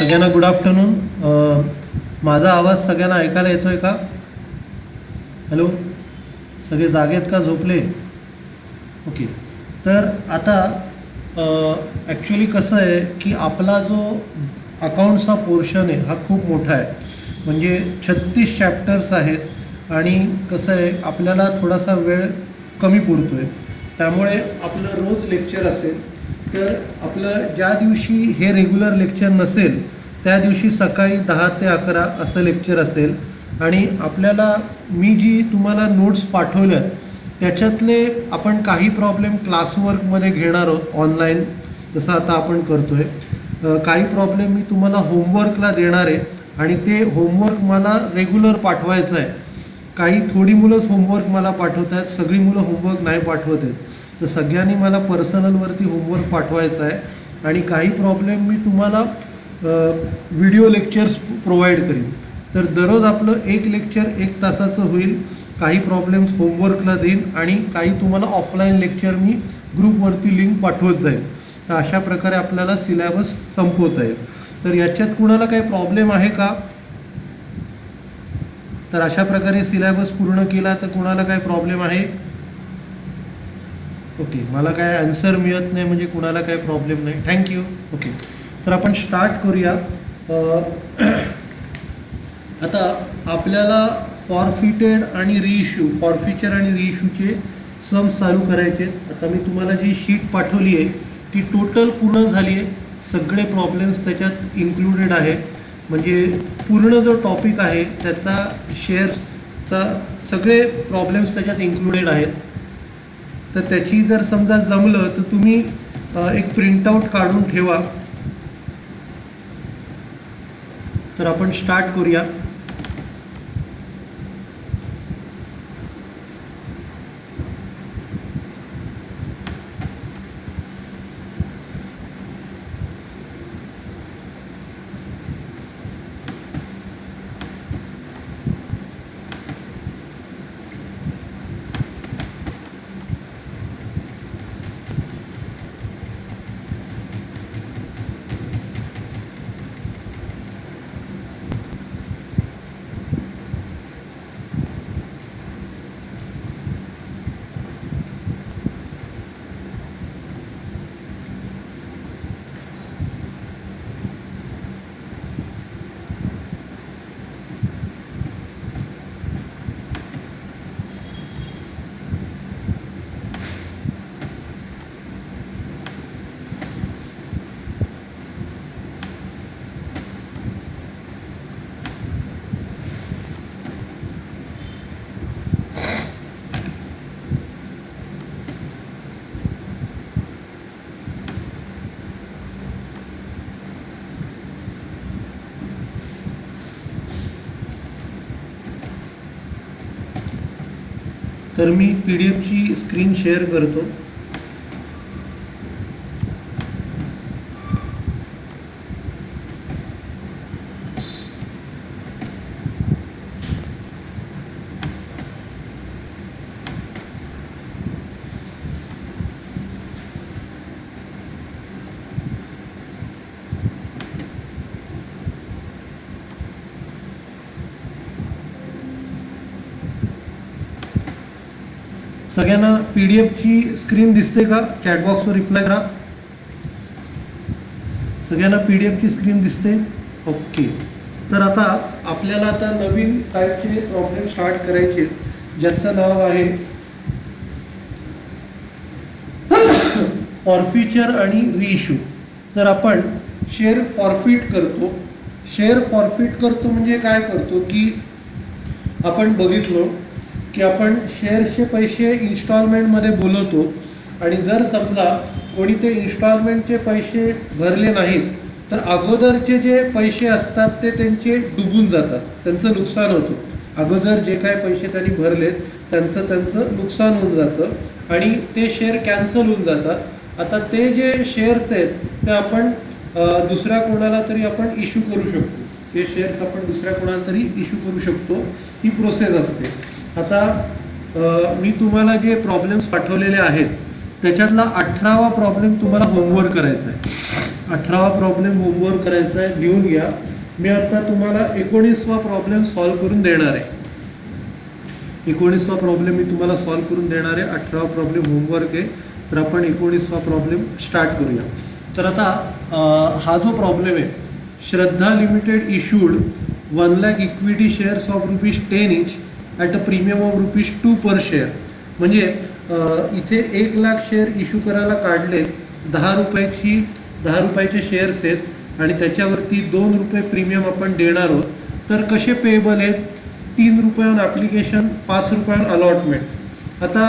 सगळ्यांना good afternoon. माझा आवाज सगळ्यांना ऐकायला येतोय का? हॅलो, सगळे जागेत का झोपले? ओके. तर आता ॲक्च्युली कसं आहे की आपला जो अकाउंट्सचा पोर्शन आहे हा खूप मोठा आहे. म्हणजे 36 चॅप्टर्स आहेत आणि कसं आहे आपल्याला थोडासा वेळ कमी पुरतो आहे. त्यामुळे आपलं रोज लेक्चर असेल तर आपलं ज्या दिवशी हे रेग्युलर लेक्चर नसेल त्या दिवशी सकाळी 10 ते 11 असं लेक्चर असेल. आणि आपल्याला मी जी तुम्हाला नोट्स पाठवल्या त्याच्यातले आपण काही प्रॉब्लेम क्लासवर्कमध्ये घेणार आहोत ऑनलाईन, जसं आता आपण करतो आहे. काही प्रॉब्लेम मी तुम्हाला होमवर्कला देणार आहे आणि ते होमवर्क मला रेग्युलर पाठवायचं आहे. काही थोडी मुलंच होमवर्क मला पाठवत आहेत, सगळी मुलं होमवर्क नाही पाठवत आहेत. तर सगळ्यांनी मला पर्सनलवरती होमवर्क पाठवायचा आहे. आणि काही प्रॉब्लेम मी तुम्हाला व्हिडिओ लेक्चर्स प्रोव्हाइड करीन. तर दररोज आपलं एक लेक्चर 1 तासाचं होईल. काही प्रॉब्लेम्स होमवर्कला देईन आणि काही तुम्हाला ऑफलाईन लेक्चर मी ग्रुपवरती लिंक पाठवत जाईल. तर अशा प्रकारे आपल्याला सिलेबस संपवता येईल. तर याच्यात कुणाला काही प्रॉब्लेम आहे का? तर अशा प्रकारे सिलेबस पूर्ण केला तर कुणाला काय प्रॉब्लेम आहे? ओके, मला काय आन्सर मिळत नाही म्हणजे कुणाला काय प्रॉब्लेम नाही. थँक्यू. ओके, तर आपण स्टार्ट करूया. आता आपल्याला फॉरफिटेड आणि रिइश्यू, फॉरफिचर आणि रिइश्यूचे सम्स चालू करायचे आहेत. आता मी तुम्हाला जी शीट पाठवली आहे ती टोटल पूर्ण झाली आहे. सगळे प्रॉब्लेम्स त्याच्यात इन्क्लुडेड आहे. म्हणजे पूर्ण जो टॉपिक आहे त्याचा शेअर्सचा सगळे प्रॉब्लेम्स त्याच्यात इन्क्लुडेड आहेत. तर त्याची जर समजा जमलं तर तुम्ही एक प्रिंटआउट काढून ठेवा. तर आपण स्टार्ट करूया. तर मी PDF स्क्रीन शेअर करतो. सगळ्यांना PDF स्क्रीन दिसते का? चॅटबॉक्सवर रिप्लाय करा. सगळ्यांना PDF स्क्रीन दिसते? ओके. तर आता आपल्याला आता नवीन टाईपचे प्रॉब्लेम स्टार्ट करायचे ज्याचं नाव आहे फॉरफिचर आणि रिइश्यू. तर आपण शेअर फॉरफिट करतो. शेअर फॉरफिट करतो म्हणजे काय करतो की आपण बघितलो की आपण शेअर्सचे पैसे इन्स्टॉलमेंटमध्ये बोलवतो आणि जर समजा कोणी ते इन्स्टॉलमेंटचे पैसे भरले नाहीत तर अगोदरचे जे पैसे असतात ते त्यांचे डुबून जातात, त्यांचं नुकसान होतं. अगोदर जे काय पैसे त्यांनी भरलेत त्यांचं नुकसान होऊन जातं आणि ते शेअर कॅन्सल होऊन जातात. आता ते जे शेअर्स आहेत ते आपण दुसऱ्या कोणाला तरी आपण इश्यू करू शकतो. ते शेअर्स आपण दुसऱ्या कोणाला तरी इश्यू करू शकतो. ही प्रोसेस असते. आता मी तुम्हाला जे प्रॉब्लेम्स पाठवलेले आहेत त्याच्यातला 18वा प्रॉब्लेम तुम्हाला होमवर्क करायचा आहे. 18वा प्रॉब्लेम होमवर्क करायचा आहे, लिहून घ्या. मी आता तुम्हाला 19वा प्रॉब्लेम सॉल्व्ह करून देणार आहे. 19वा प्रॉब्लेम मी तुम्हाला सॉल्व्ह करून देणार आहे. 18वा प्रॉब्लेम होमवर्क आहे. तर आपण 19वा प्रॉब्लेम स्टार्ट करूया. तर आता हा जो प्रॉब्लेम आहे, Shraddha limited issued 1 lakh equity shares of ₹10 each at a premium of ₹2 per share. म्हणजे इथे 1 लाख शेअर इश्यू करायला काढले, 10 रुपयाचे शेअर्स आहेत आणि त्याच्यावरती ₹2 प्रीमियम आपण देणार आहोत. तर कसे पेएबल आहेत? ₹3 ऑन ॲप्लिकेशन, ₹5 ऑन अलॉटमेंट. आता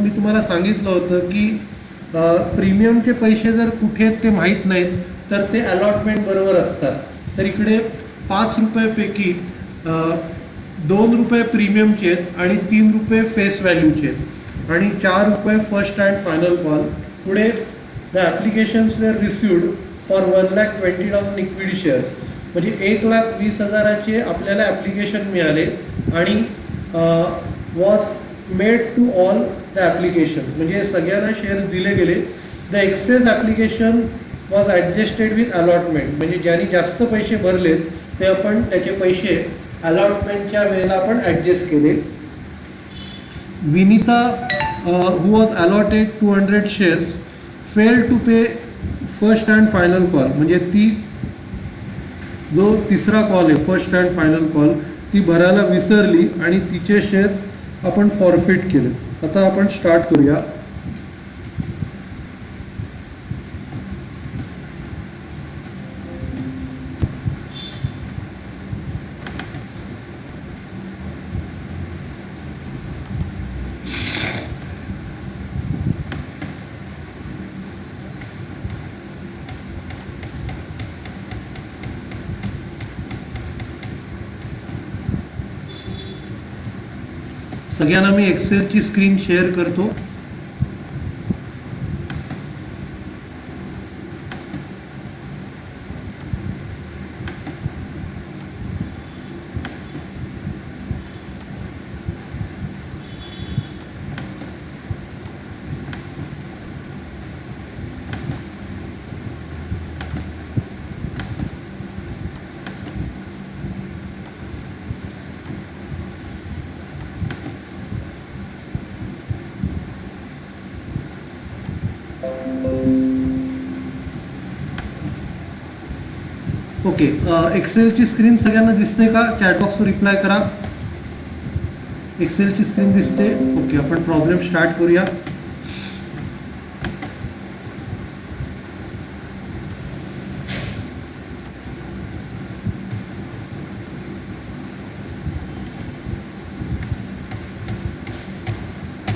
मी तुम्हाला सांगितलं होतं की प्रीमियमचे पैसे जर कुठे आहेत ते माहीत नाहीत तर ते अलॉटमेंट बरोबर असतात. तर इकडे ₹5 ₹2 प्रीमियमचे आहेत आणि ₹3 फेस व्हॅल्यूचे आहेत आणि ₹4 फर्स्ट अँड फायनल कॉल. पुढे the applications were received for 1,20,000 equity shares. म्हणजे 1,20,000चे आपल्याला ॲप्लिकेशन मिळाले आणि was made to all the application. म्हणजे सगळ्यांना शेअर्स दिले गेले. The excess application was adjusted with allotment. म्हणजे ज्यांनी जास्त पैसे भरलेत ते आपण त्याचे पैसे अलॉटमेंटच्या वेळेला आपण ॲडजस्ट केले. Vinita who was allotted 200 shares fail to pay first and final call. म्हणजे ती जो तिसरा कॉल आहे फर्स्ट अँड फायनल कॉल ती भरायला विसरली आणि तिचे शेअर्स आपण फॉरफिट केले. आता आपण स्टार्ट करूया. सगळ्यांना मी एक्सेलची स्क्रीन शेअर करतो. ओके, एक्सेलची स्क्रीन सगळ्यांना दिसते का? चॅटबॉक्सवर रिप्लाय करा. एक्सेलची स्क्रीन दिसते? ओके, आपण प्रॉब्लेम स्टार्ट करूया.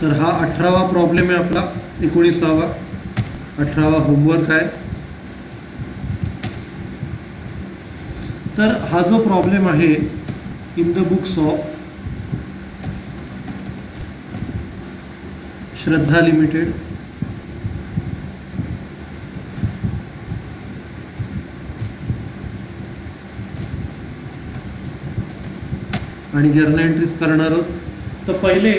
तर हा 18वा प्रॉब्लेम आहे आपला. 19वा 18वा होमवर्क आहे. तर हा जो प्रॉब्लेम आहे in the books of Shraddha limited आणि जर्नल एंट्रीज करणार आहोत. तर पहिले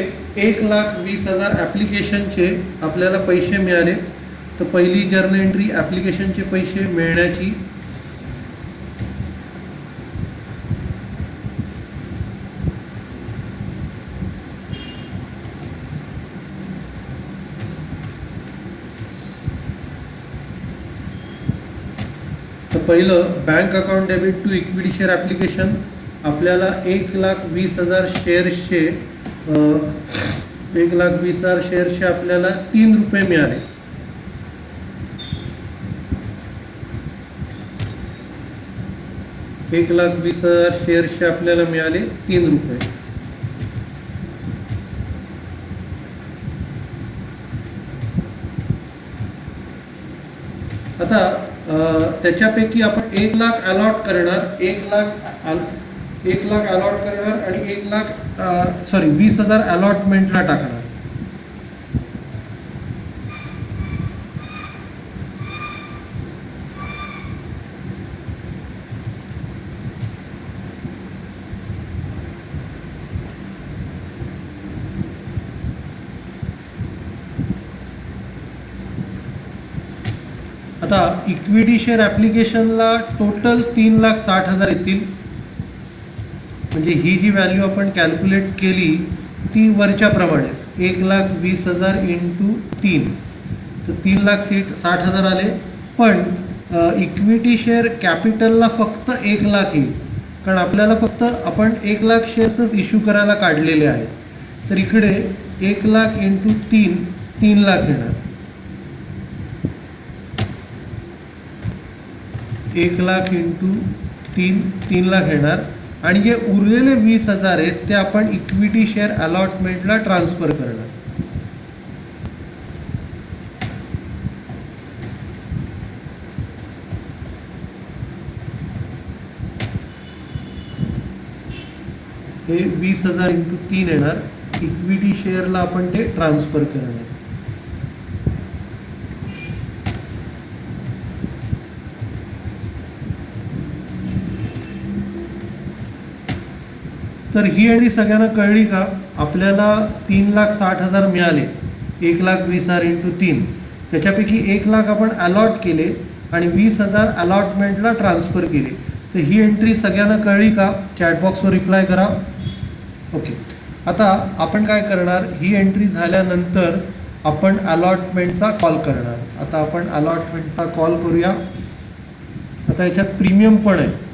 1,20,000 ॲप्लिकेशनचे आपल्याला पैसे मिळाले. तर पहिली जर्नल एंट्री ॲप्लिकेशनचे पैसे मिळण्याची. तर पहिलं bank account debit to equity share application. आपल्याला 1,20,000 शेअर्सचे 1,20,000 शेअर्सचे आपल्याला ₹3 मिळाले. ₹1,20,000 शेअर्सचे आपल्याला मिळाले ₹3. आता त्याच्यापैकी आपण 1 लाख अलॉट करणार. 1 लाख अलॉट करणार आणि 20,000 अलॉटमेंटला टाकणार. आता इक्विटी शेअर ॲप्लिकेशनला टोटल 3,60,000 येतील. म्हणजे ही जी व्हॅल्यू आपण कॅल्क्युलेट केली ती वरच्याप्रमाणेच 1,20,000 इंटू 3, तर 3,60,000 आले. पण इक्विटी शेअर कॅपिटलला फक्त 1,00,000 येईल, कारण आपल्याला फक्त आपण 1,00,000 शेअर्सच इश्यू करायला काढलेले आहेत. तर इकडे 1,00,000 इंटू 3 3,00,000 येणार. 1,00,000 इंटू 3 3,00,000 येणार. आणि जे उरलेले 20,000 आहेत ते आपण इक्विटी शेअर अलॉटमेंटला ट्रान्सफर करणार. हे 20,000 इंटू 3 येणार. इक्विटी शेअरला आपण ते ट्रान्सफर करणार. तर ही एंट्री सगळ्यांना कळली का? आपल्याला 3,60,000 मिळाले 1,20,000 इंटू 3, त्याच्यापैकी 1,00,000 आपण अलॉट केले आणि 20,000 अलॉटमेंटला ट्रान्सफर केले. तर ही एंट्री सगळ्यांना कळली का? चॅटबॉक्सवर रिप्लाय करा. ओके. आता आपण काय करणार, ही एंट्री झाल्यानंतर आपण अलॉटमेंटचा कॉल करणार. आता आपण अलॉटमेंटचा कॉल करूया. आता याच्यात प्रीमियम पण आहे.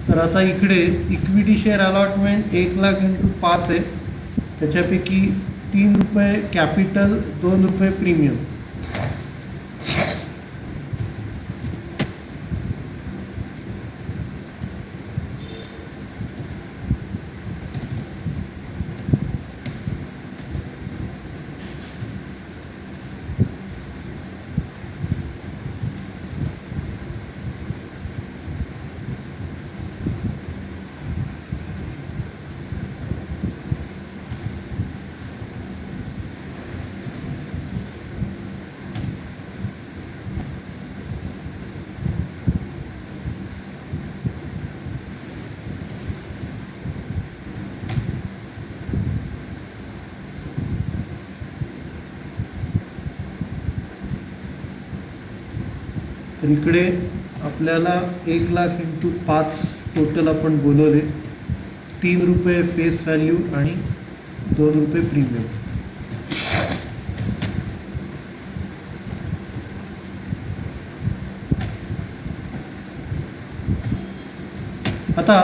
तर आता इकडे इक्विटी शेअर अलॉटमेंट 1,00,000 इंटू 5 आहे. त्याच्यापैकी 3 रुपये कॅपिटल, 2 रुपये प्रीमियम. तर इकडे आपल्याला 1,00,000 इंटू 5 टोटल आपण बोलवले. 3 रुपये फेस व्हॅल्यू आणि 2 रुपये प्रीमियम. आता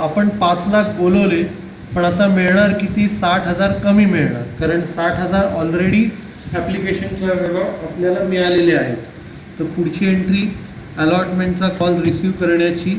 आपण 5,00,000 बोलवले, पण आता मिळणार किती? 60,000 कमी मिळणार, कारण 60,000 ऑलरेडी ॲप्लिकेशनच्या वेळेला आपल्याला मिळालेले आहेत. तर पुढची एंट्री अलॉटमेंटचा कॉल रिसीव करण्याची.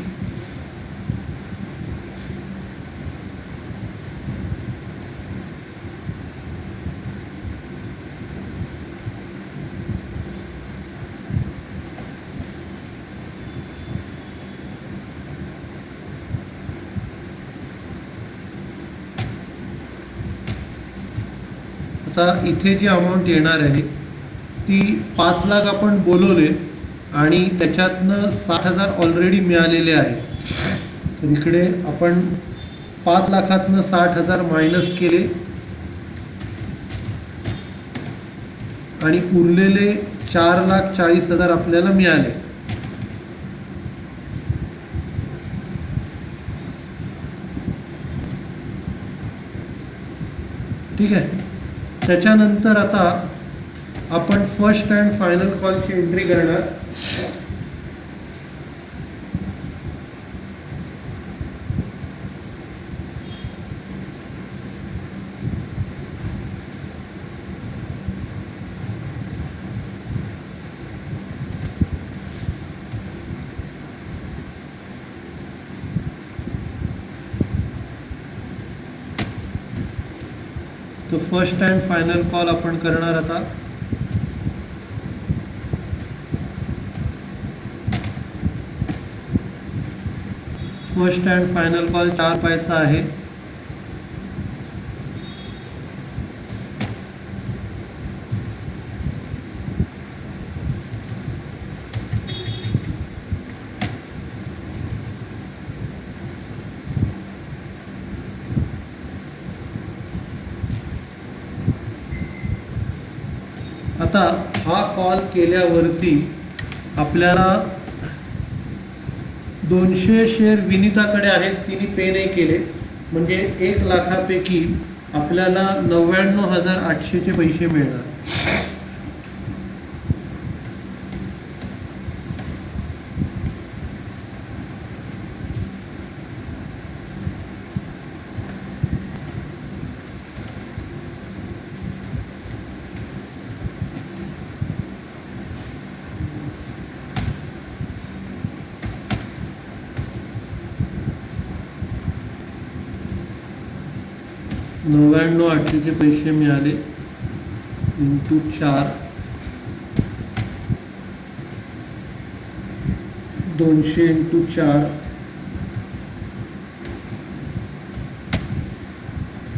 आता इथे जी अमाऊंट येणार आहे ती 5,00,000 आपण बोलवले आणि त्याच्यातनं 60,000 ऑलरेडी मिळालेले आहेत. तर इकडे आपण 5,00,000तनं 60,000 मायनस केले आणि उरलेले 4,40,000 आपल्याला मिळाले. ठीक आहे. त्याच्यानंतर आता आपण फर्स्ट अँड फायनल कॉलची एंट्री करणार. तो फर्स्ट अँड फायनल कॉल आपण करणार. आता फर्स्ट अँड फायनल कॉल 4 रुपयाचा आहे. आता हा कॉल केल्यावरती आपल्याला 200 शेअर विनिताकडे आहेत, तिने पे नाही केले, म्हणजे 1 लाखापैकी आपल्याला 99,800चे पैसे मिळणार. चे पैसे मिळाले इंटू 4, 200 इंटू 4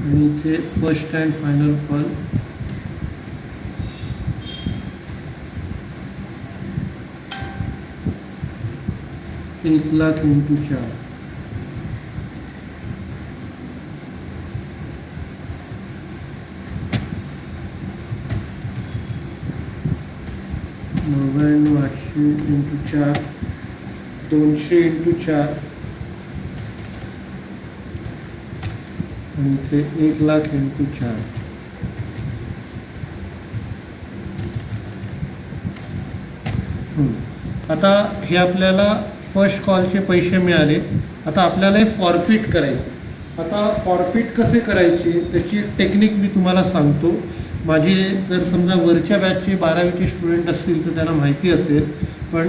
आणि इथे first and final call 1 lakh into 4. Into 4, 200 into 4 आणि इथे 1 लाख इंटू 4. आता हे आपल्याला फर्स्ट कॉलचे पैसे मिळाले. आता आपल्याला हे फॉरफिट करायचे. आता फॉरफिट कसे करायचे त्याची एक टेक्निक मी तुम्हाला सांगतो. माझे जर समजा वरच्या बॅचचे 12वीचे स्टुडंट असतील तर त्यांना माहिती असेल, पण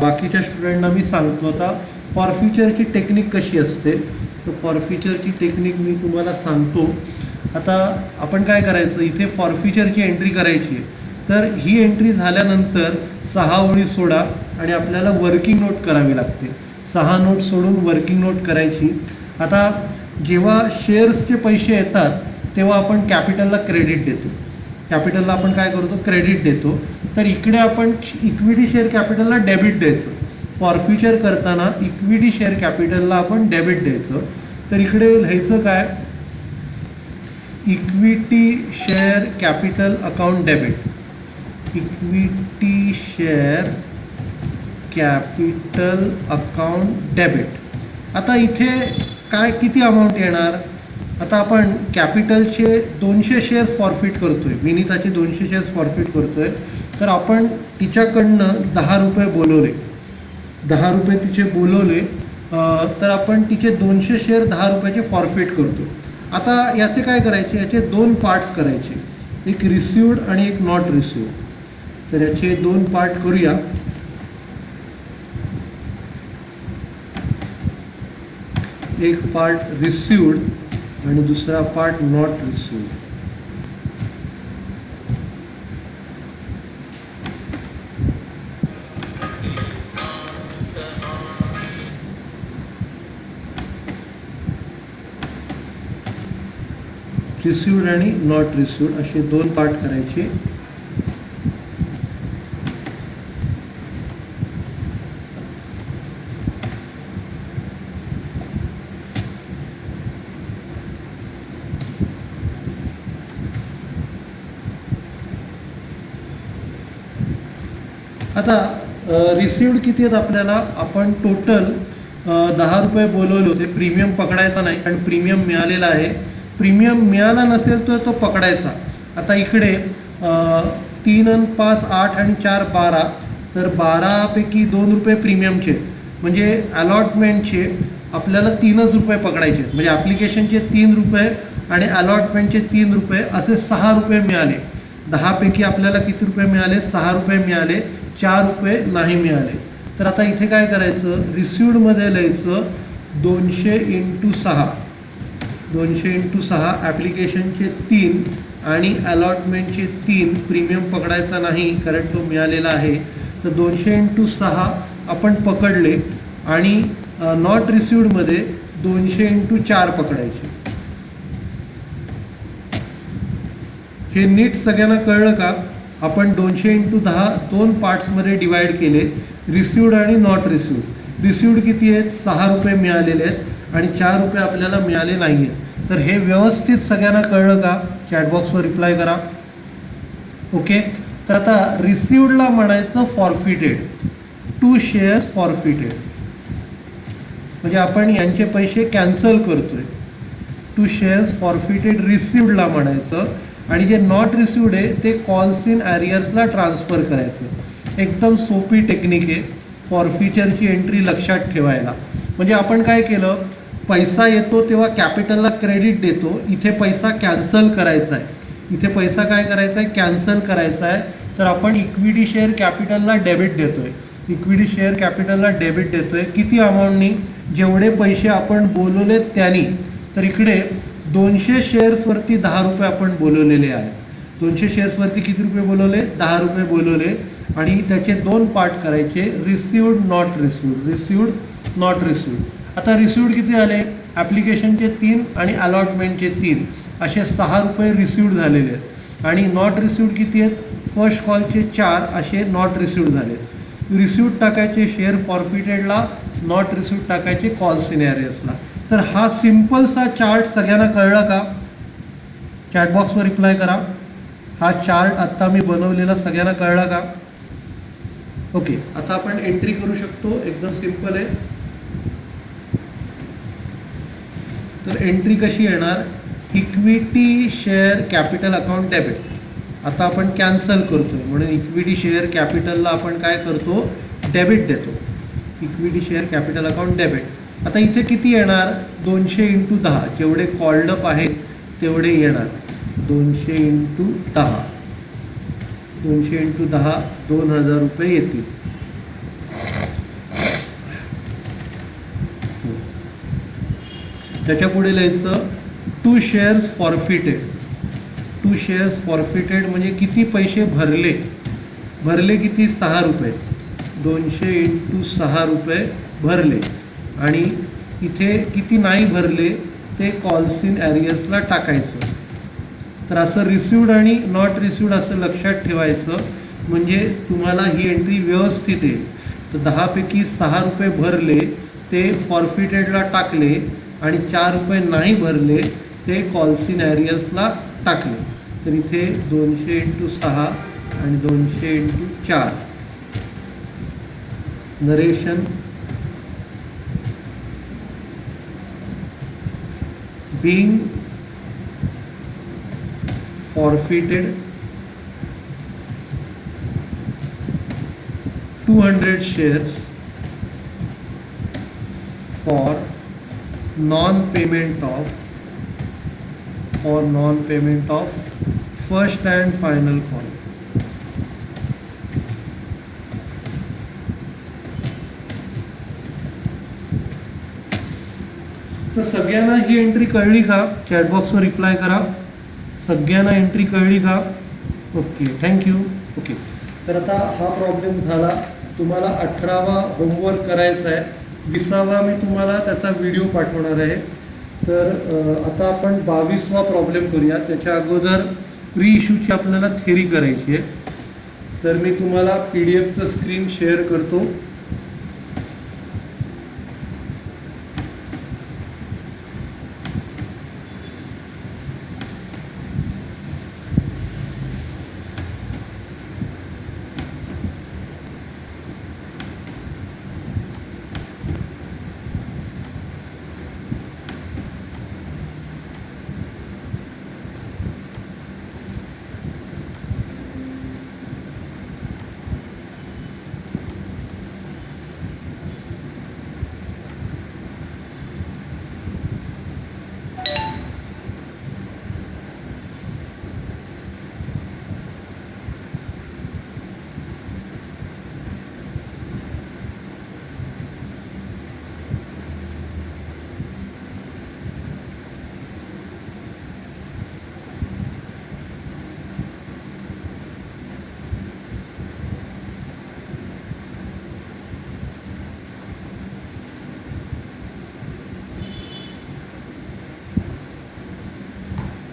बाकीच्या स्टुडंटना मी सांगतो. आता फॉरफिचरची टेक्निक कशी असते, तर फॉरफिचरची टेक्निक मी तुम्हाला सांगतो. आता आपण काय करायचं, इथे फॉरफिचरची एंट्री करायची आहे. तर ही एंट्री झाल्यानंतर 6 ओळी सोडा आणि आपल्याला वर्किंग नोट करावी लागते. 6 नोट सोडून वर्किंग नोट करायची. आता जेव्हा शेअर्सचे पैसे येतात तेव्हा आपण कॅपिटलला क्रेडिट देतो. कॅपिटलला आपण काय करतो, क्रेडिट देतो. तर इकडे आपण इक्विटी शेअर कॅपिटलला डेबिट द्यायचं. फॉरफिचर करताना इक्विटी शेअर कॅपिटलला आपण डेबिट द्यायचं. तर इकडे लिहायचं काय, equity share capital account debit. Equity share capital account debit. आता इथे काय किती अमाऊंट येणार, आता आपण कॅपिटलचे 200 शेअर्स फॉरफिट करतो आहे, विनिताचे 200 शेअर्स फॉरफिट करतो आहे. तर आपण तिच्याकडनं 10 रुपये बोलवले, 10 रुपये तिचे बोलवले, तर आपण तिचे 200 शेअर 10 रुपयाचे फॉरफिट करतो. आता याचे काय करायचे, याचे 2 पार्ट्स करायचे, एक रिसिव्ड आणि एक नॉट रिसिव्ड. तर याचे 2 पार्ट करूया. एक पार्ट रिसिव्ड आणि दुसरा पार्ट नॉट रिसिव्ड. रिसिव्ड आणि नॉट रिसिव्ड असे 2 पार्ट करायचे. आता रिसिव्ड किती आहेत आपल्याला, आपण टोटल 10 रुपये बोलवले होते. प्रीमियम पकडायचा नाही कारण प्रीमियम मिळालेला आहे. प्रीमियम मिळाला नसेल तर तो पकडायचा. आता इकडे 3 आणि 5 8 आणि 4 12, तर 12पैकी 2 रुपये प्रीमियमचे, म्हणजे अलॉटमेंटचे आपल्याला 3च रुपये पकडायचे. म्हणजे ॲप्लिकेशनचे 3 रुपये आणि अलॉटमेंटचे 3 रुपये असे 6 रुपये मिळाले. 10पैकी आपल्याला किती रुपये मिळाले, 6 रुपये मिळाले, 4 रुपये नाही मिळाले. तर आता इथे काय करायचं, रिसिव्डमध्ये लिहायचं 200 इंटू 6, 200 इंटू 6, ॲप्लिकेशनचे 3 आणि अलॉटमेंटचे 3, प्रीमियम पकडायचा नाही कारण तो मिळालेला आहे. तर 200 इंटू 6 आपण पकडले आणि नॉट रिसिव्डमध्ये 200 इंटू 4 पकडायचे. हे नीट सगळ्यांना कळलं का, आपण 200 इंटू 10 2 पार्ट्समध्ये डिवाईड केले, रिसिव्ड आणि नॉट रिसिव्ड. रिसिव्ड किती आहेत, 6 रुपये मिळालेले आहेत आणि 4 रुपये आपल्याला मिळाले नाही आहेत. तर हे व्यवस्थित सगळ्यांना कळलं का, चॅटबॉक्सवर रिप्लाय करा. ओके. तर आता रिसिवडला म्हणायचं फॉरफिटेड, 2 शेअर्स फॉरफिटेड, म्हणजे आपण यांचे पैसे कॅन्सल करतोय. 2 शेअर्स फॉरफिटेड रिसिवडला म्हणायचं, आणि जे नॉट रिसिवड आहे ते कॉल्स इन ॲरियर्सला ट्रान्सफर करायचं. एकदम सोपी टेक्निक आहे फॉरफिचरची एंट्री लक्षात ठेवायला. म्हणजे आपण काय केलं, पैसा येतो तेव्हा कॅपिटलला क्रेडिट देतो, इथे पैसा कॅन्सल करायचा आहे, इथे पैसा काय करायचा आहे, कॅन्सल करायचा आहे. तर आपण इक्विटी शेअर कॅपिटलला डेबिट देतोय, इक्विटी शेअर कॅपिटलला डेबिट देतोय. किती अमाऊंटनी, जेवढे पैसे आपण बोलवले त्यांनी. तर इकडे 200 शेअर्सवरती 10 रुपये आपण बोलवलेले आहे. 200 शेअर्सवरती किती रुपये बोलवले, 10 रुपये बोलवले. आणि त्याचे 2 पार्ट करायचे, received not received, received not received. आता रिसिवड किती आले, ॲप्लिकेशनचे 3 आणि अलॉटमेंटचे 3, असे 6 रुपये रिसिवड झालेले आहेत. आणि नॉट रिसिवड किती आहेत, फर्स्ट कॉलचे 4 असे नॉट रिसिवड झाले. रिसिवड टाकायचे शेअर फॉरफिटेडला, नॉट रिसिवड टाकायचे कॉल सिनेरियसला. तर हा सिम्पलसा चार्ट सगळ्यांना कळला का, चॅटबॉक्सवर रिप्लाय करा. हा चार्ट आत्ता मी बनवलेला सगळ्यांना कळला का. ओके, आता आपण एंट्री करू शकतो, एकदम सिम्पल आहे. तर एंट्री कशी येणार, equity share capital account debit. आता आपण कॅन्सल करतोय म्हणून इक्विटी शेअर कॅपिटलला आपण काय करतो, डेबिट देतो, equity share capital account debit. आता इथे किती येणार, 200 × 10, जेवढे कॉल्डअप आहेत तेवढे येणार. 200 × 10, 200 × 10 2000 रुपये येतील. त्याच्या पुढे लिहायचं 2 शेअर्स फॉरफिटेड. 2 शेअर्स फॉरफिटेड म्हणजे किती पैसे भरले, भरले किती, 6 रुपये. 200 × 6 रुपये भरले. आणि इथे किती नाही भरले ते कॉल्स इन ॲरियर्सला टाकायचं. तर असं रिसिवड आणि नॉट रिसिवड असं लक्षात ठेवायचं, म्हणजे तुम्हाला ही एंट्री व्यवस्थित येईल. तर 10 पैकी 6 रुपये भरले ते फॉरफिटेडला टाकले, आणि 4 रुपये नाही भरले ते कॉल्स इन ॲरियर्सला टाकले. तर इथे 200 × 6 आणि 200 × 4 narration. being forfeited 200 shares for non-payment of first and final call. तर सगळ्यांना ही एंट्री कळली का, चॅटबॉक्सवर रिप्लाय करा. सगळ्यांना एंट्री कळली का. Okay, thank you. ओके, तर आता हा प्रॉब्लेम झाला. तुम्हाला 18वा होमवर्क करायचा आहे, 20वा मी तुम्हाला त्याचा व्हिडिओ पाठवणार आहे. तर आता आपण 22वा प्रॉब्लेम करूया. त्याच्या अगोदर रिइश्यूची आपल्याला थेरी करायची आहे. तर मी तुम्हाला PDF स्क्रीन शेअर करतो.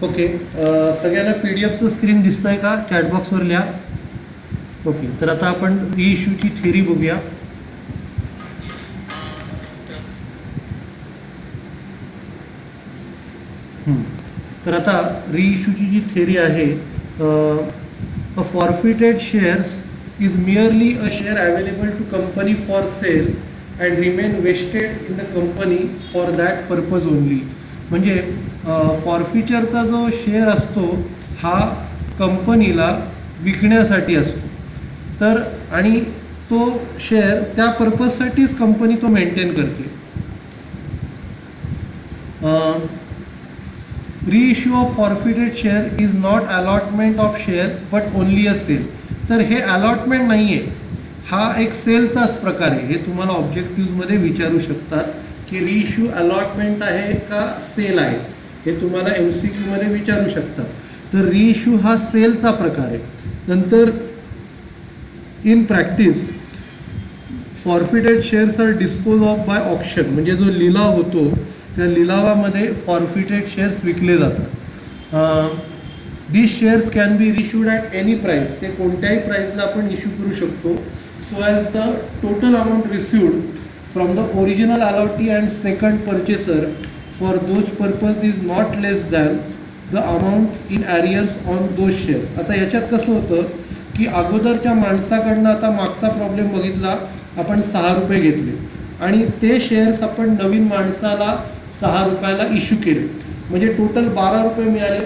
ओके, सगळ्यांना PDF स्क्रीन दिसतं आहे का, चॅटबॉक्सवर लिहा. ओके, तर आता आपण रिइश्यूची थेरी बघूया. तर आता रिइश्यूची जी थेरी आहे, a forfeited shares is merely a share available to company for sale and remain vested in the company for that purpose only. म्हणजे फॉरफिचरचा जो शेअर असतो हा कंपनीला विकण्यासाठी असतो, तर आणि तो शेअर त्या पर्पजसाठीच कंपनी तो मेंटेन करते. Reissue of forfeited share is not allotment of share but only a sale. तर हे अलॉटमेंट नाही आहे, हा एक सेलचाच प्रकार आहे. हे तुम्हाला ऑब्जेक्टिव्हमध्ये विचारू शकतात की रिइश्यू अलॉटमेंट आहे का सेल आहे, हे तुम्हाला MCQमध्ये विचारू शकतात. तर रिइश्यू हा सेलचा प्रकार आहे. नंतर in practice forfeited shares are dispose of by auction. म्हणजे जो लिलाव होतो त्या लिलावामध्ये फॉरफिटेड शेअर्स विकले जातात. This shares can be reissued at any price. ते कोणत्याही प्राईसला आपण इश्यू करू शकतो. So as the total amount received from the original allottee and second purchaser for those purpose is not less than the amount in arrears on those shares. आता याच्यात कसं होतं की अगोदरच्या माणसाकडनं, आता मागचा प्रॉब्लेम बघितला आपण 6 रुपये घेतले आणि ते शेअर्स आपण नवीन माणसाला 6 रुपयाला इश्यू केले, म्हणजे टोटल 12 रुपये मिळाले.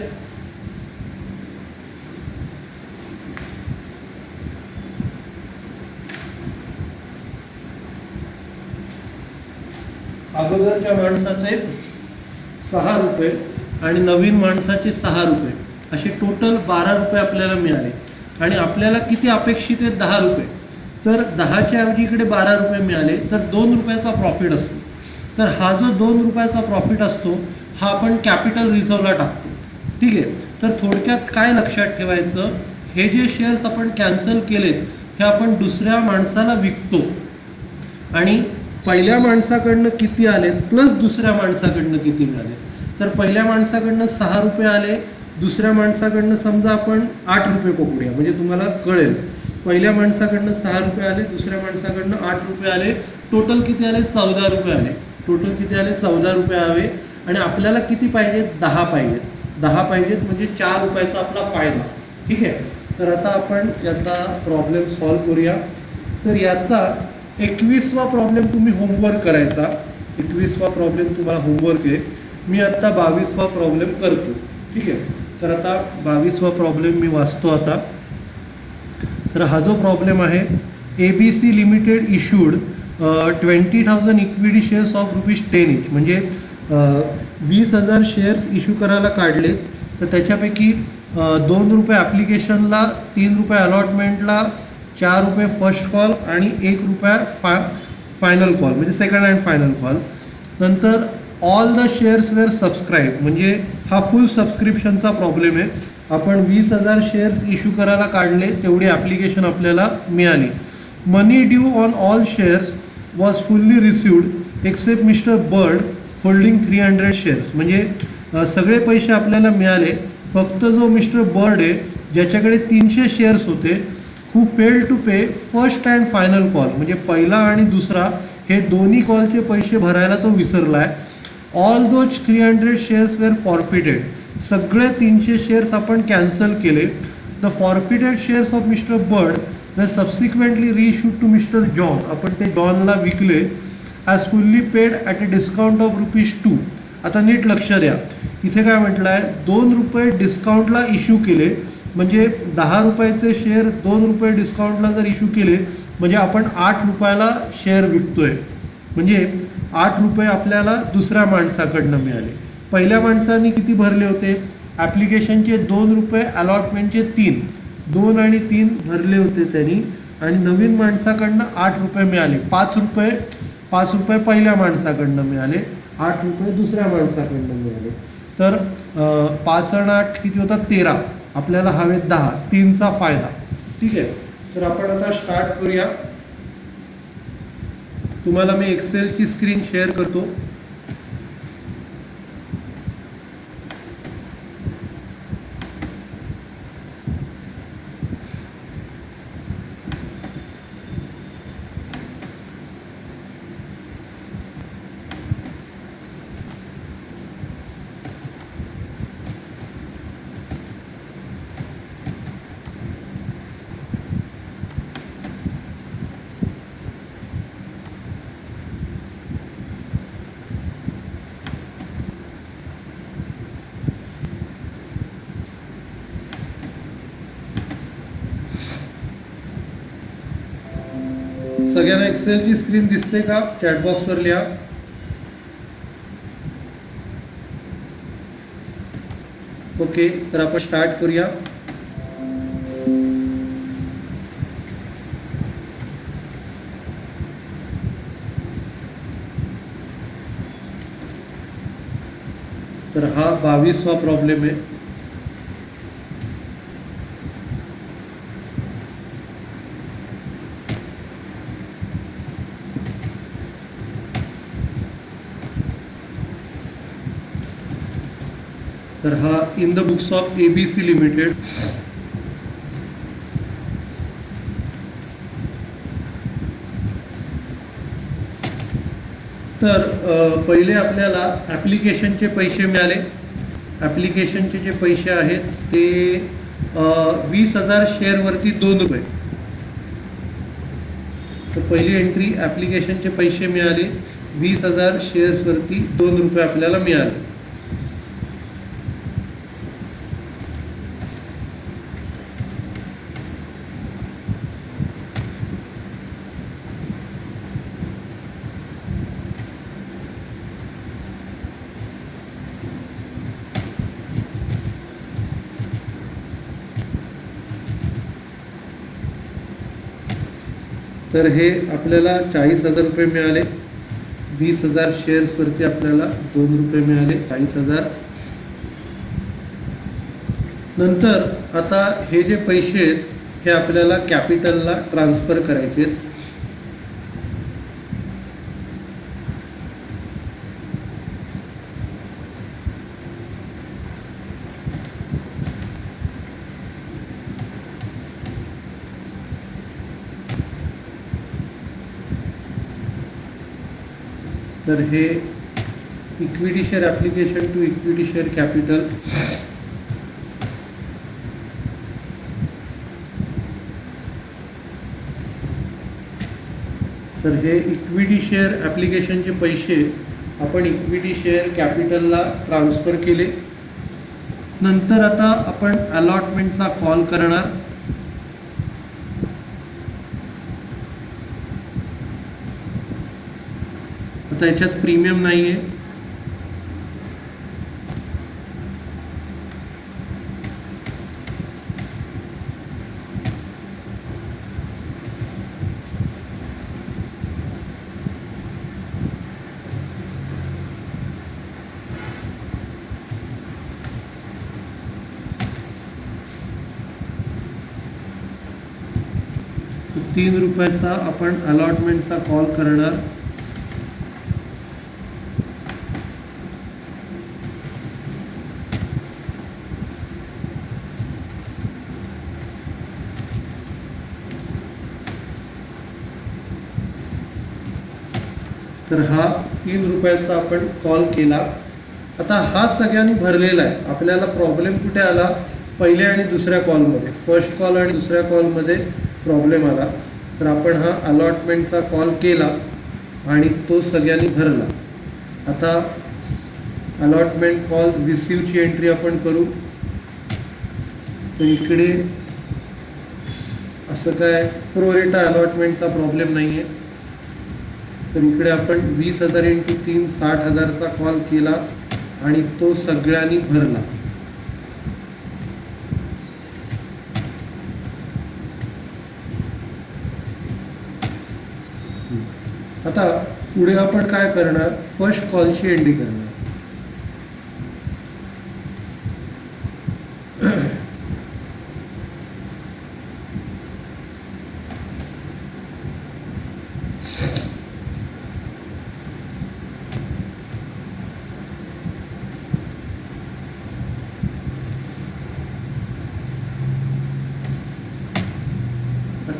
अगोदरच्या माणसाचे 6 रुपये आणि नवीन माणसाचे 6 रुपये, असे टोटल 12 रुपये आपल्याला मिळाले. आणि आपल्याला किती अपेक्षित आहेत? 10 रुपये. तर 10च्या ऐवजी इकडे 12 रुपये मिळाले, तर 2 रुपयाचा प्रॉफिट असतो. तर हा जो 2 रुपयाचा प्रॉफिट असतो हा आपण कॅपिटल रिझर्वला टाकतो. ठीक आहे. तर थोडक्यात काय लक्षात ठेवायचं, हे जे शेअर्स आपण कॅन्सल केलेत हे आपण दुसऱ्या माणसाला विकतो आणि पहिल्या माणसाकडनं किती आले प्लस दुसऱ्या माणसाकडनं किती मिळाले. तर पहिल्या माणसाकडनं 6 रुपये आले, दुसऱ्या माणसाकडनं समजा आपण 8 रुपये पकडूया, म्हणजे तुम्हाला कळेल. पहिल्या माणसाकडनं 6 रुपये आले, दुसऱ्या माणसाकडनं 8 रुपये आले, टोटल किती आले? 14 रुपये आले. टोटल किती आले? 14 रुपये हवे. आणि आपल्याला किती पाहिजेत? 10 पाहिजेत. 10 पाहिजेत म्हणजे 4 रुपयाचा आपला फायदा. ठीक आहे. तर आता आपण याचा प्रॉब्लेम सॉल्व करूया. तर याचा 21वा प्रॉब्लेम तुम्ही होमवर्क करायचा. 21वा प्रॉब्लेम तुम्हाला होमवर्क आहे. मी आत्ता 22वा प्रॉब्लेम करतो. ठीक आहे. तर आता 22वा प्रॉब्लेम मी वाचतो आता. तर हा जो प्रॉब्लेम आहे, ABC limited issued 20,000 equity shares of ₹10 each. म्हणजे 20,000 शेअर्स इश्यू करायला काढले, तर त्याच्यापैकी 2 रुपये ॲप्लिकेशनला, 3 रुपये अलॉटमेंटला, 4 रुपये फर्स्ट कॉल आणि 1 रुपया फायनल कॉल, म्हणजे सेकंड अँड फायनल कॉल. नंतर all the shares were subscribe, म्हणजे हा फुल सबस्क्रिप्शनचा प्रॉब्लेम आहे. आपण 20,000 शेअर्स इश्यू करायला काढले, तेवढी ॲप्लिकेशन आपल्याला मिळाली. Money due on all shares was fully received except mister Bird holding 300 shares. म्हणजे सगळे पैसे आपल्याला मिळाले, फक्त जो मिस्टर बर्ड आहे ज्याच्याकडे 300 शेअर्स होते, who fail to pay first and final call, म्हणजे पहिला आणि दुसरा हे दोन्ही कॉलचे पैसे भरायला तो विसरला आहे. All those 300 shares were forfeited. सगळे 300 शेअर्स आपण कॅन्सल केले. The forfeited shares of mister Bird were subsequently reissued to mister John. आपण ते जॉनला विकले as fully paid at a discount of ₹2. आता नीट लक्ष द्या, इथे काय म्हटलं आहे, 2 रुपये डिस्काउंटला इश्यू केले, म्हणजे 10 रुपयाचे शेअर 2 रुपये डिस्काउंटला जर इश्यू केले म्हणजे आपण 8 रुपयाला शेअर विकतोय. म्हणजे 8 रुपये आपल्याला दुसऱ्या माणसाकडनं मिळाले. पहिल्या माणसाने किती भरले होते? ॲप्लिकेशनचे 2 रुपये, अलॉटमेंटचे 3, 2 आणि 3 भरले होते त्यांनी. आणि नवीन माणसाकडनं 8 रुपये मिळाले. 5 रुपये पहिल्या माणसाकडनं मिळाले, 8 रुपये दुसऱ्या माणसाकडनं मिळाले. तर 5 आणि 8 किती होतात? 13. आपल्याला हवे 10. 3चा फायदा. ठीक आहे. तर आपण आता स्टार्ट करूया. तुम्हाला मी एक्सेलची स्क्रीन शेअर करतो. सगळ्यांना एक्सेलची स्क्रीन दिसते का? चॅटबॉक्सवर लिहा. ओके, तर आपण स्टार्ट करूया. तर हा 22वा प्रॉब्लेम आहे. तर हा in the books of ABC limited. तर पहिले आपल्याला ॲप्लिकेशनचे पैसे मिळाले. ॲप्लिकेशनचे जे पैसे आहेत ते 20,000 शेअरवरती 2 रुपये. तर पहिली एंट्री ॲप्लिकेशनचे पैसे मिळाले, 20,000 शेअर्सवरती 2 रुपये आपल्याला मिळाले. तर हे आपल्याला 40,000 रुपये मिळाले. 20,000 शेअर्सवरती आपल्याला 2 रुपये मिळाले, 40,000. नंतर आता हे जे पैसे आहेत हे आपल्याला कॅपिटलला ट्रान्सफर करायचे आहेत. तर हे equity share application to equity share capital. तर हे इक्विटी शेअर ॲप्लिकेशनचे पैसे आपण इक्विटी शेअर कॅपिटलला ट्रान्सफर केले. नंतर आता आपण अलॉटमेंटचा कॉल करणार. आता याच्यात प्रीमियम नाही आहे. ₹3 आपण अलॉटमेंटचा कॉल करणार. तर हा ₹3 आपण कॉल केला. आता हा सगळ्यांनी भरलेला आहे. आपल्याला प्रॉब्लेम कुठे आला? पहिल्या आणि दुसऱ्या कॉलमध्ये, फर्स्ट कॉल आणि दुसऱ्या कॉलमध्ये प्रॉब्लेम आला. तर आपण हा अलॉटमेंटचा कॉल केला आणि तो सगळ्यांनी भरला. आता अलॉटमेंट कॉल रिसीवची एंट्री आपण करू. तर इकडे असं काय प्रोरेटा अलॉटमेंटचा प्रॉब्लेम नाही आहे. तर इकडे आपण 20,000 × 3 60,000चा कॉल केला आणि तो सगळ्यांनी भरला. आता पुढे आपण काय करणार? फर्स्ट कॉलची एंट्री करणार.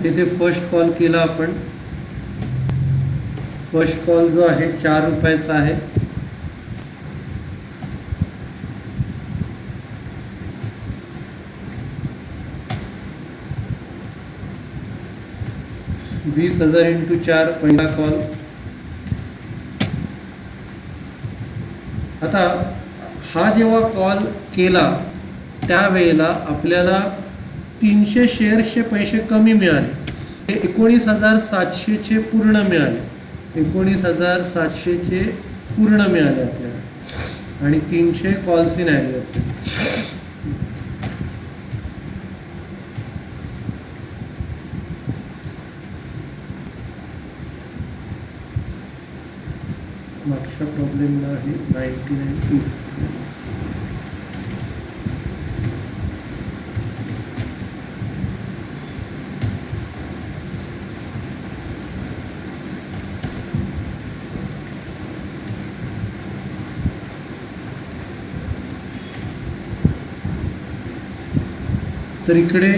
इथे फर्स्ट कॉल केला आपण. फर्स्ट कॉल जो आहे ₹4 आहे. $20,000 × 4 पहिला कॉल. आता हा जेव्हा कॉल केला त्यावेळेला आपल्याला 300 शेअर्सचे पैसे कमी मिळाले. हे 19,700चे पूर्ण मिळाले, 19,700चे पूर्ण मिळाले आपल्याला आणि 300 कॉल्स इन ॲरियर्स. मागच्या प्रॉब्लेमला आहे 99. तर इकडे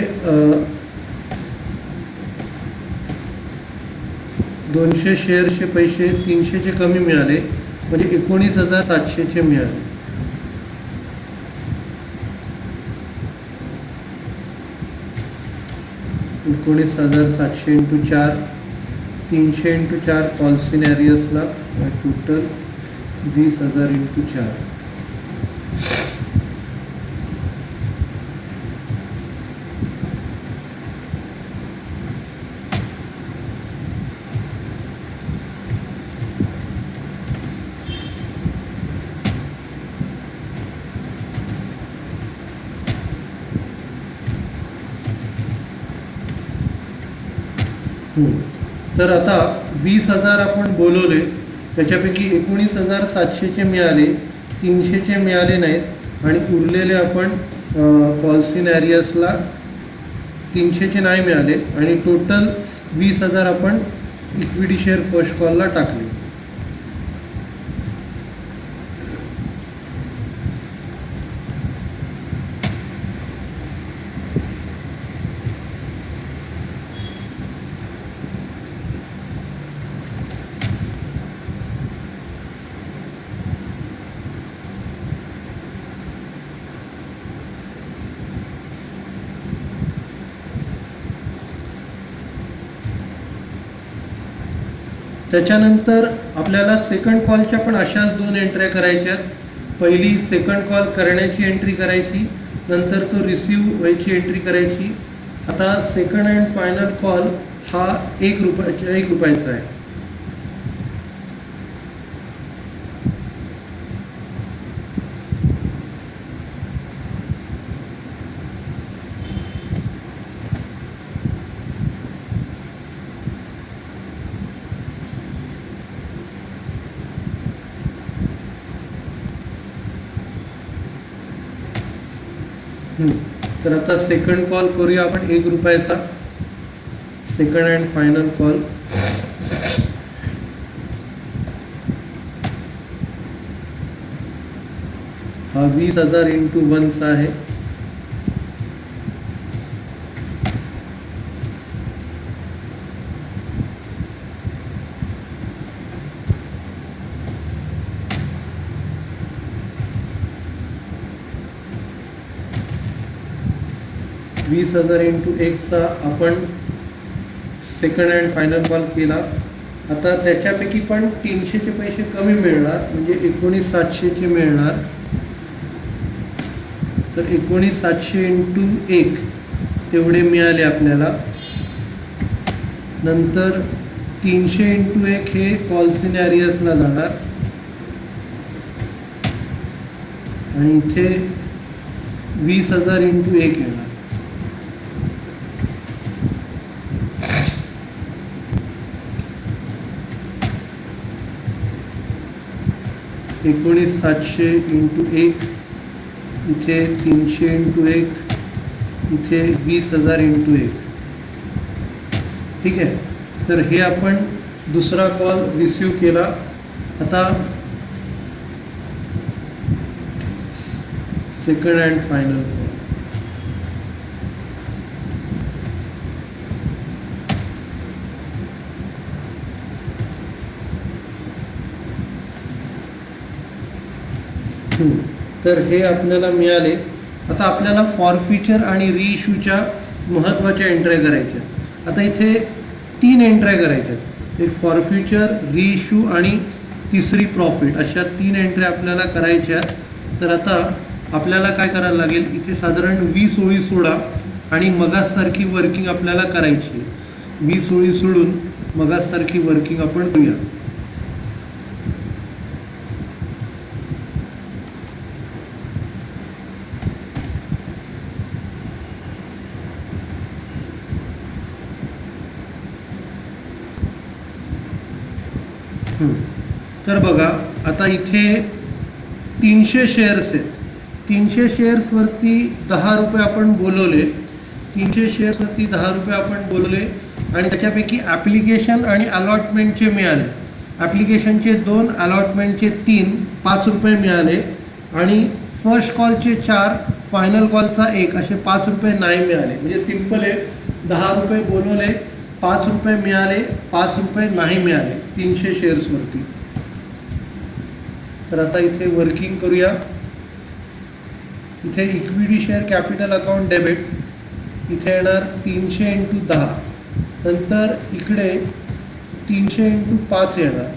200 शेअरचे पैसे 300चे कमी मिळाले, म्हणजे 19,700चे मिळाले. $19,700 इंटू 4, 300 इंटू 4 कॉल्स इन ॲरियर्सला, टोटल 20,000 इंटू 4. तर आता 20,000 आपण बोलवले, त्याच्यापैकी 19,700चे मिळाले, 300चे मिळाले नाहीत आणि उरलेले आपण कॉल्स इन ॲरियर्सला 300चे नाही मिळाले आणि टोटल 20,000 आपण इक्विटी शेअर फर्स्ट कॉलला टाकले. त्याच्यानंतर आपल्याला सेकंड कॉलच्या पण अशाच 2 एंट्र्या करायच्यात. पहिली सेकंड कॉल करण्याची एंट्री करायची, नंतर तो रिसीव व्हायची एंट्री करायची. आता सेकंड अँड फायनल कॉल हा ₹1 रुपयाचा आहे. तर आता सेकंड कॉल करूया आपण ₹1 रुपयाचा. Second and final call. हा 20,000 इंटू 1चा आहे. $20,000 इंटू 1चा आपण सेकंड अँड फायनल कॉल केला. आता त्याच्यापैकी पण 300चे पैसे कमी मिळणार, म्हणजे 19,700चे मिळणार. तर 19,700 इंटू 1 तेवढे मिळाले आपल्याला. नंतर 300 इंटू 1 हे कॉल्स इन ॲरियर्सला जाणार आणि इथे 20,000 इंटू 1 येणार. 19,700 इंटू 1, इथे 300 इंटू 1, इथे 20,000 इंटू 1. ठीक आहे. तर हे आपण दुसरा कॉल रिसीव केला. आता सेकंड अँड फायनल कॉल. तर हे आपल्याला मिळाले. आता आपल्याला फॉरफिचर आणि रिइश्यूच्या महत्त्वाच्या एंट्र्या करायच्या. आता इथे 3 एंट्र्या करायच्या, एक फॉरफिचर, रिइश्यू आणि तिसरी प्रॉफिट, अशा 3 एंट्र्या आपल्याला करायच्या. तर आता आपल्याला काय करायला लागेल, इथे साधारण 20 ओळी सोडा आणि मगासारखी वर्किंग आपल्याला करायची. 20 ओळी सोडून मगासारखी वर्किंग आपण करूया. तर बघा आता इथे 300 शेअर्स आहेत. 300 शेअर्सवरती 10 रुपये आपण बोलवले. 300 शेअर्सवरती 10 रुपये आपण बोलवले आणि त्याच्यापैकी ॲप्लिकेशन आणि अलॉटमेंटचे मिळाले. ॲप्लिकेशनचे 2, अलॉटमेंटचे 3, 5 रुपये मिळाले आणि फर्स्ट कॉलचे 4, फायनल कॉलचा 1 असे 5 रुपये नाही मिळाले. म्हणजे सिम्पल आहे, 10 रुपये बोलवले, 5 रुपये मिळाले, 5 रुपये नाही मिळाले 300 शेअर्सवरती. तर आता इथे वर्किंग करूया. इथे equity share capital account debit इथे येणार 300 × 10. नंतर इकडे 300 × 5 येणार.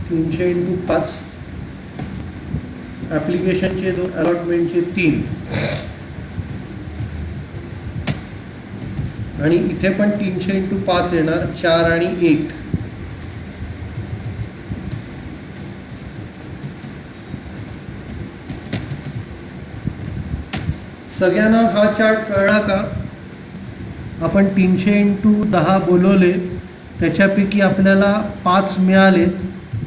300 × 5. ॲप्लिकेशनचे 2, अलॉटमेंटचे 3 आणि इथे पण 300 × 5 येणार, 4 आणि 1. सगळ्यांना हा चार्ट कळला का? आपण 300 × 10 बोलवले, त्याच्यापैकी आपल्याला 5 मिळाले,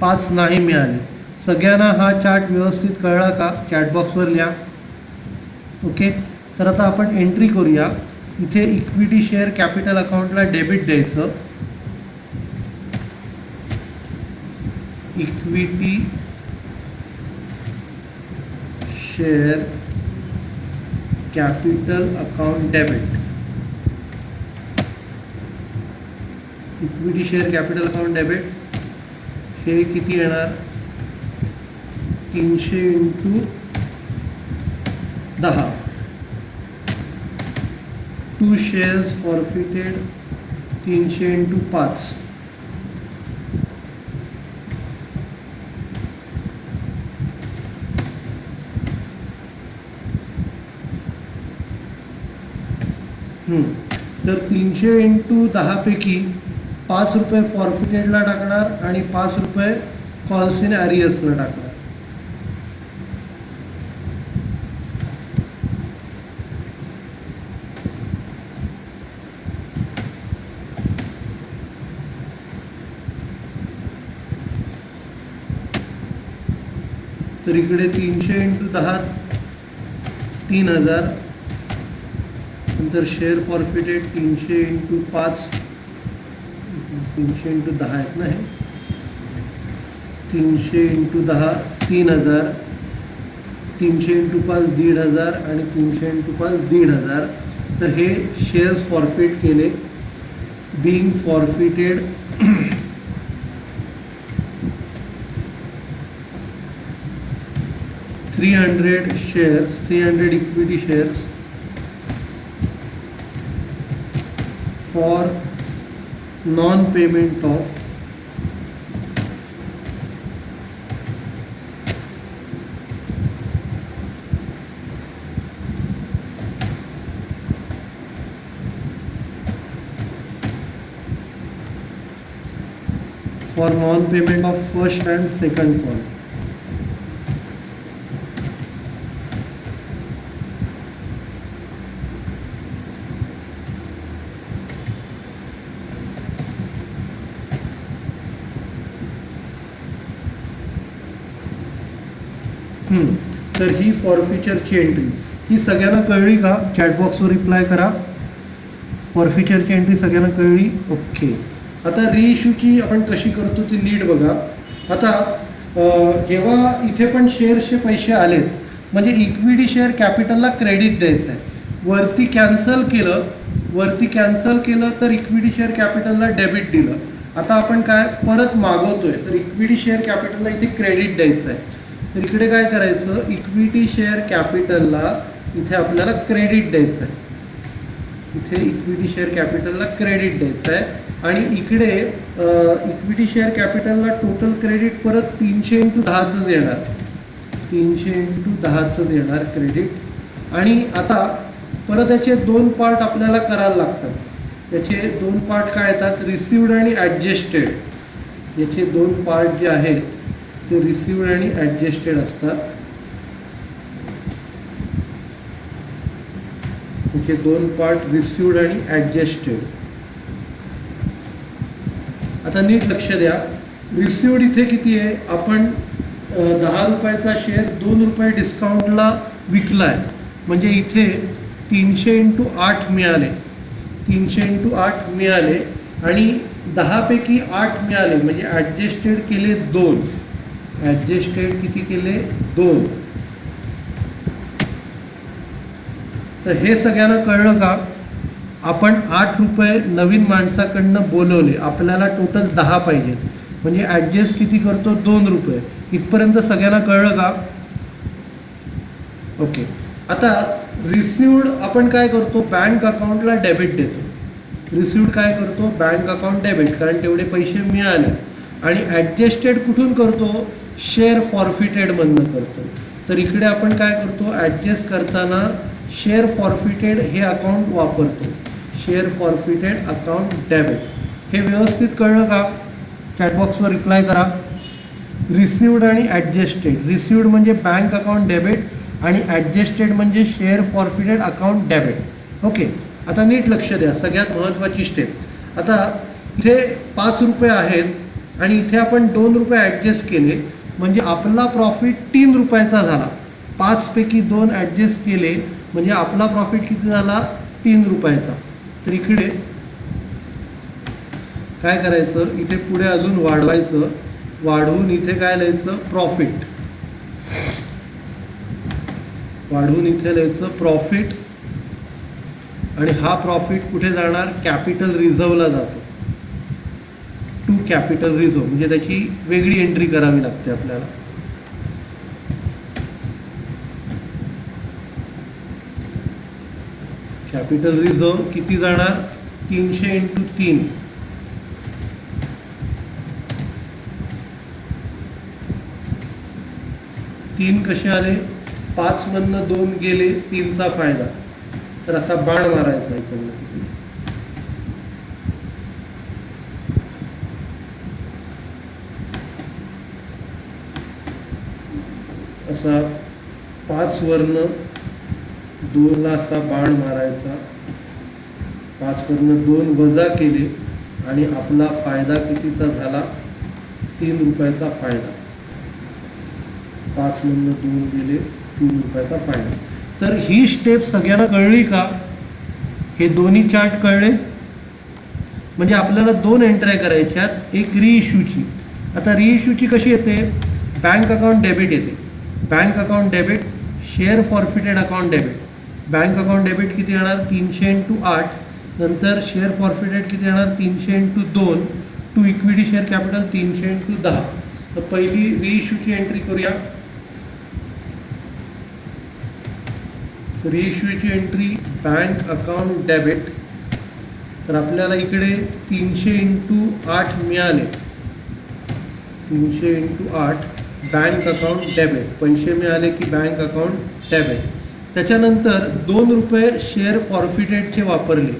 5 नाही मिळाले. सगळ्यांना हा चार्ट व्यवस्थित कळला का? चॅटबॉक्सवर लिहा. ओके, तर आता आपण एंट्री करूया. इथे इक्विटी शेअर कॅपिटल अकाउंटला डेबिट द्यायचं. Equity share capital account debit. Equity share capital account debit हे किती येणार? 300 × 10. 2 shares forfeited, 300 × 5. तर 300 × 10 पैकी 5 रुपये फॉरफिटेडला टाकणार आणि 5 रुपये कॉल्स इन ॲरियर्सला टाकणार. तर इकडे 300 × 10 3000. नंतर शेअर फॉरफिटेड 300 × 5, 300 × 10 आहेत ना हे. 300 × 10 3000, 300 × 5 1500 आणि 300 × 5 1500. तर हे शेअर्स फॉरफिट केले. Being forfeited 300 shares, 300 equity shares for non-payment of first and second call. तर ही फॉरफिचरची एंट्री ही सगळ्यांना कळली का? चॅटबॉक्सवर रिप्लाय करा. फॉरफिचरची एंट्री सगळ्यांना कळली? ओके. आता रिइश्यूची आपण कशी करतो ती नीट बघा. आता जेव्हा इथे पण शेअर्सचे पैसे आलेत म्हणजे इक्विटी शेअर कॅपिटलला क्रेडिट द्यायचं आहे. वरती कॅन्सल केलं तर इक्विटी शेअर कॅपिटलला डेबिट दिलं. आता आपण काय परत मागवतोय तर इक्विटी शेअर कॅपिटलला इथे क्रेडिट द्यायचं आहे. तर इकडे काय करायचं? इक्विटी शेअर कॅपिटलला इथे आपल्याला क्रेडिट द्यायचं आहे. इथे इक्विटी शेअर कॅपिटलला क्रेडिट द्यायचं आहे आणि इकडे इक्विटी शेअर कॅपिटलला टोटल क्रेडिट परत 300 × 10च येणार. 300 × 10च येणार क्रेडिट. आणि आता परत याचे दोन पार्ट आपल्याला करायला लागतात. याचे दोन पार्ट काय येतात, रिसिव्ड आणि ॲडजस्टेड. याचे दोन पार्ट जे आहेत ते रिसिव्ड आणि ॲडजस्टेड असतात. याचे दोन पार्ट रिसिव्ड आणि ॲडजस्टेड. आता नीट लक्ष द्या, रिसिव्ड इथे किती आहे, आपण 10 रुपयाचा शेअर 2 रुपये डिस्काउंटला विकला आहे, म्हणजे इथे 300 × 8 मिळाले. 300 × 8 मिळाले आणि 10 पैकी 8 मिळाले, म्हणजे ॲडजस्टेड केले 2. ॲडजस्टेड किती केले, 2. तर हे सगळ्यांना कळलं का? आपण 8 रुपये नवीन माणसाकडनं बोलवले, आपल्याला टोटल 10 पाहिजेत, म्हणजे ॲडजस्ट किती करतो, 2 रुपये. इथपर्यंत सगळ्यांना कळलं का? ओके. आता रिसिव्ड आपण काय करतो, बँक अकाउंटला डेबिट देतो. रिसिव्ड काय करतो, बँक अकाउंट डेबिट, कारण तेवढे पैसे मिळाले. आणि ॲडजस्टेड कुठून करतो, शेअर फॉरफिटेडमधनं करतो. तर इकडे आपण काय करतो, ॲडजस्ट करताना शेअर फॉरफिटेड हे अकाउंट वापरतो. Share forfeited account debit. हे व्यवस्थित कळलं का? चॅटबॉक्सवर रिप्लाय करा. रिसिव्ड आणि ॲडजस्टेड. रिसिव्ड म्हणजे बँक अकाउंट डेबिट आणि ॲडजस्टेड म्हणजे share forfeited account debit. Okay. आता नीट लक्ष द्या, सगळ्यात महत्त्वाची स्टेप. आता इथे 5 रुपये आहेत आणि इथे आपण 2 रुपये ॲडजस्ट केले, म्हणजे आपला प्रॉफिट 3 रुपयाचा झाला. 5 पैकी 2 ॲडजस्ट केले म्हणजे आपला प्रॉफिट किती झाला, 3 रुपयाचा. तर इकडे काय करायचं, इथे पुढे अजून वाढवायचं, वाढवून इथे काय लिहायचं, प्रॉफिट. वाढवून इथे लिहायचं प्रॉफिट. आणि हा प्रॉफिट कुठे जाणार, कॅपिटल रिझर्वला जातो. टू कॅपिटल रिझर्व, म्हणजे त्याची वेगळी एंट्री करावी लागते आपल्याला. कॅपिटल रिझर्व किती जाणार, 300 × 3. 3 कसे आले, 5 मधनं 2 गेले, 3चा फायदा. तर असा बाण मारायचा इकडनं तिकडे. असा 5 वरनं 2ला असा बाण मारायचा. 5 वरनं 2 वजा केले आणि आपला फायदा कितीचा झाला, 3 रुपयाचा फायदा. 5 मधनं 2 गेले, 3 रुपयाचा फायदा. तर ही स्टेप सगळ्यांना कळली का? हे दोन्ही चार्ट कळले? म्हणजे आपल्याला 2 एंट्र्या करायच्यात, एक रिइश्यूची. आता रिइश्यूची कशी येते, बँक अकाउंट डेबिट येते. Bank account debit, share forfeited account debit. Bank account debit किती येणार, 300 × 8. नंतर शेअर फॉरफिटेड किती येणार, 300 × 2. To equity share capital 300 × 10. तर पहिली रिइश्यूची एंट्री करूया. रिइश्यूची एंट्री बँक अकाउंट डेबिट. तर आपल्याला इकडे 300 × 8 मिळाले. 300 × 8 बँक अकाउंट डेबिट. पैसे मिळाले की बँक अकाउंट डेबिट. त्याच्यानंतर 2 रुपये शेअर फॉरफिटेडचे वापरले.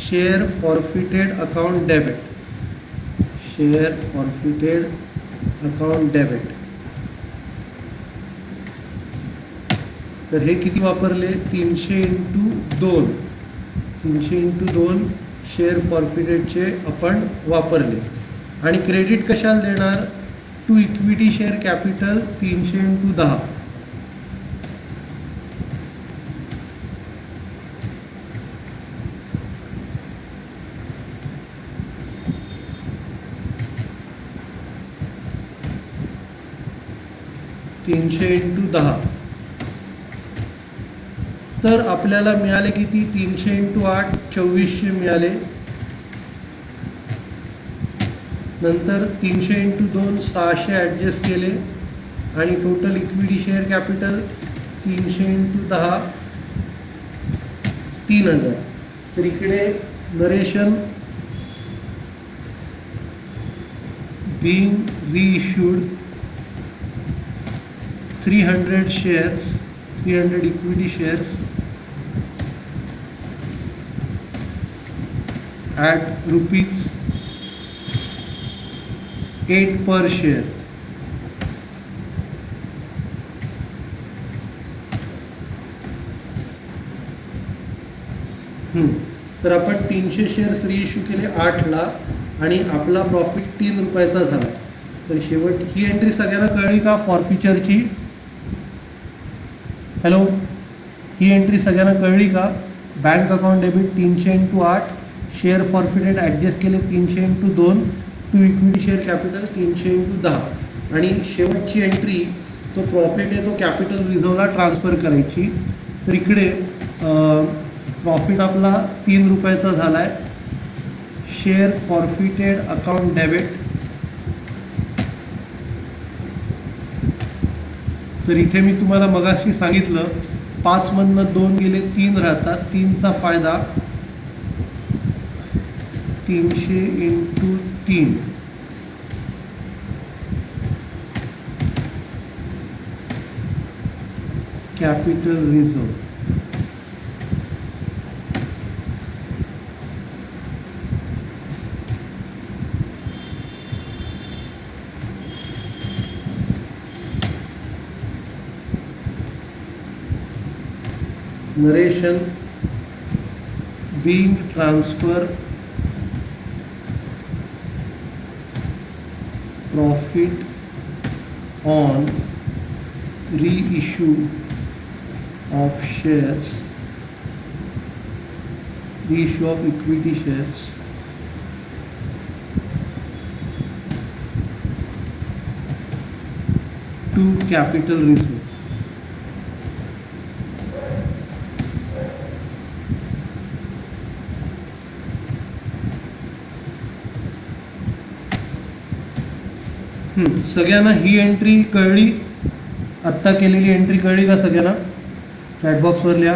Share forfeited account debit. Share forfeited account debit. तर हे किती वापरले, 300 × 2. 300 × 2 शेअर फॉरफिटेडचे आपण वापरले. आणि क्रेडिट कशाला देणार, टू इक्विटी शेअर कॅपिटल 300 × 10. तर आपल्याला मिळाले किती, 300 × 8 2400 मिळाले. नंतर 300 × 2 600 ॲडजस्ट केले आणि टोटल इक्विटी शेअर कॅपिटल 300 × 10 3000. तर इकडे narration being reissued 300 shares, 300 equity shares at rupees 8 per share. तर आपण 300 शेअर्स रिइश्यू केले 8ला आणि आपला प्रॉफिट 3 रुपयाचा झाला. तर शेवट ही एंट्री सगळ्यांना कळली का फॉरफिचरची? हॅलो, ही एंट्री सगळ्यांना कळली का? Bank account debit 300 × 8, share forfeited adjust केले 300 × 2, टू इक्विटी शेअर कॅपिटल 300 × 10 आणि शेवटची एंट्री तो प्रॉफिट आहे तो कॅपिटल रिझर्वला ट्रान्सफर करायची. तर इकडे प्रॉफिट आपला 3 रुपयाचा झाला आहे. Share forfeited account debit. तर इथे मी तुम्हाला मगाशी सांगितलं 5 मधनं 2 गेले 3 राहतात. 3चा फायदा 300 × 3 capital reserve. Narration being transfer profit on reissue of shares, reissue of equity shares to capital reserve. सगळ्यांना ही एंट्री कळली? आत्ता केलेली एंट्री कळली का सगळ्यांना? चॅटबॉक्सवर लिहा.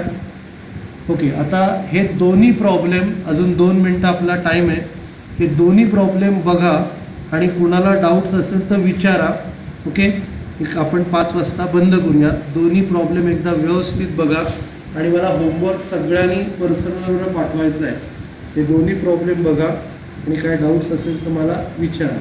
ओके, आता हे दोन्ही प्रॉब्लेम, अजून 2 मिनटं आपला टाईम आहे, हे दोन्ही प्रॉब्लेम बघा आणि कुणाला डाऊट्स असेल तर विचारा. ओके, आपण 5 वाजता बंद करूया. दोन्ही प्रॉब्लेम एकदा व्यवस्थित बघा आणि मला होमवर्क सगळ्यांनी पर्सनलवर पाठवायचं आहे. हे दोन्ही प्रॉब्लेम बघा आणि काय डाऊट्स असेल तर मला विचारा.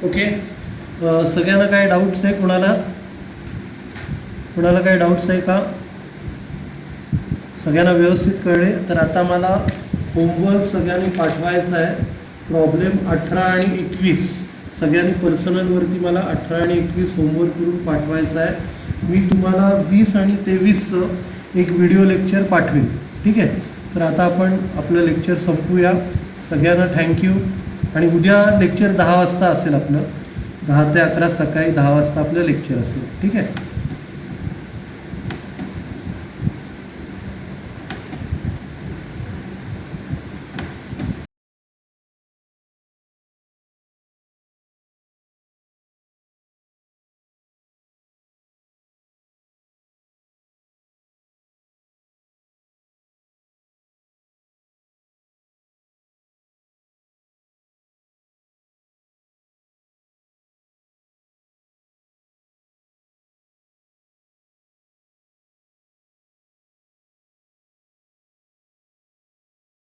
ओके, सगळ्यांना काय डाऊट्स आहे? कुणाला काय डाऊट्स आहे का? सगळ्यांना व्यवस्थित कळले? तर आता मला होमवर्क सगळ्यांनी पाठवायचा आहे. प्रॉब्लेम 18 आणि 21 सगळ्यांनी पर्सनलवरती मला 18 आणि 21 होमवर्क करून पाठवायचा आहे. मी तुम्हाला 20 आणि 23चं एक व्हिडिओ लेक्चर पाठवेन. ठीक आहे. तर आता आपण आपलं लेक्चर संपूया. सगळ्यांना थँक्यू. आणि उद्या लेक्चर 10 वाजता असेल आपलं. 10 ते 11 सकाळी 10 वाजता आपलं लेक्चर असेल. ठीक आहे.